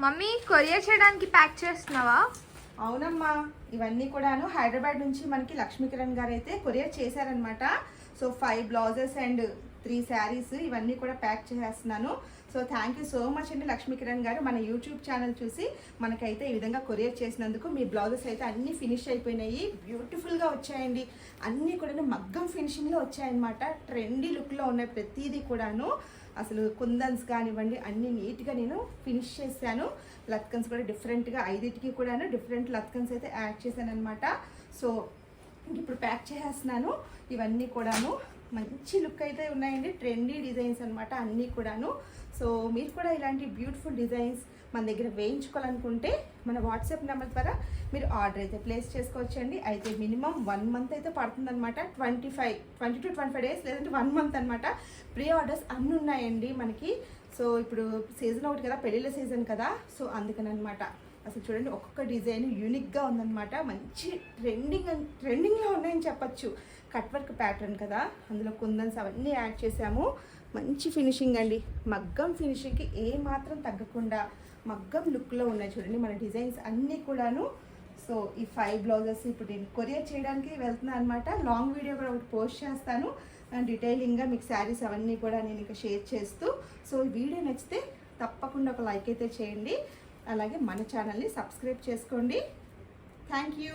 Mummy courier చేయడానికి pack చేస్తున్నావా? అవునమ్మా, ఇవన్నీ కూడాను హైదరాబాద్ నుంచి మనకి లక్ష్మీ కిరణ్ గారు అయితే కొరియర్ చేశారనమాట. సో 5 బ్లౌజెస్ అండ్ 3 శారీస్ ఇవన్నీ కూడా ప్యాక్ చేసేస్తున్నాను. So thank you so much అండి లక్ష్మీ కిరణ్ గారు. మన యూట్యూబ్ ఛానల్ చూసి మనకైతే ఈ విధంగా కొరియర్ చేసినందుకు. మీ బ్లౌజెస్ అయితే అన్నీ ఫినిష్ అయిపోయినాయి, బ్యూటిఫుల్గా వచ్చాయండి. అన్నీ కూడా మగ్గం ఫినిషింగ్లో వచ్చాయన్నమాట. ట్రెండీ లుక్లో ఉన్నాయి ప్రతిదీ కూడాను. అసలు కుందన్స్ కానివ్వండి అన్నీ నీట్గా నేను ఫినిష్ చేశాను. లత్కన్స్ కూడా డిఫరెంట్గా 5టికి కూడాను డిఫరెంట్ లత్కన్స్ అయితే యాడ్ చేశాను అనమాట. సో ఇప్పుడు ప్యాక్ చేసేస్తున్నాను. ఇవన్నీ కూడాను మంచి లుక్ అయితే ఉన్నాయండి, ట్రెండీ డిజైన్స్ అనమాట అన్నీ కూడాను. సో మీరు కూడా ఇలాంటి బ్యూటిఫుల్ డిజైన్స్ మన దగ్గర వేయించుకోవాలనుకుంటే మన వాట్సాప్ నెంబర్ ద్వారా మీరు ఆర్డర్ అయితే ప్లేస్ చేసుకోవచ్చండి. అయితే మినిమం 1 మంత్ అయితే పడుతుందన్నమాట. 20 to 25 డేస్ లేదంటే 1 మంత్ అనమాట. ప్రీ ఆర్డర్స్ అన్నీ ఉన్నాయండి మనకి. సో ఇప్పుడు సీజన్ ఒకటి కదా, పెళ్ళిళ్ళ సీజన్ కదా, సో అందుకని అనమాట. అసలు చూడండి ఒక్కొక్క డిజైన్ యూనిక్గా ఉందన్నమాట. మంచి ట్రెండింగ్లో ఉన్నాయని చెప్పచ్చు. కట్ వర్క్ ప్యాటర్న్ కదా, అందులో కుందన్స్ అవన్నీ యాడ్ చేసాము. మంచి ఫినిషింగ్ అండి, మగ్గం ఫినిషింగ్కి ఏ మాత్రం తగ్గకుండా మగ్గం లుక్లో ఉన్నాయి చూడండి మన డిజైన్స్ అన్నీ కూడాను. సో ఈ 5 బ్లౌజెస్ ఇప్పుడు నేను కొరియర్ చేయడానికి వెళ్తున్నాను అనమాట. లాంగ్ వీడియో కూడా ఒకటి పోస్ట్ చేస్తాను, డీటెయిలింగ్గా మీకు శారీస్ అవన్నీ కూడా నేను ఇక షేర్ చేస్తూ. సో ఈ వీడియో నచ్చితే తప్పకుండా ఒక లైక్ అయితే చేయండి, అలాగే మన ఛానల్ని సబ్స్క్రైబ్ చేసుకోండి. Thank you.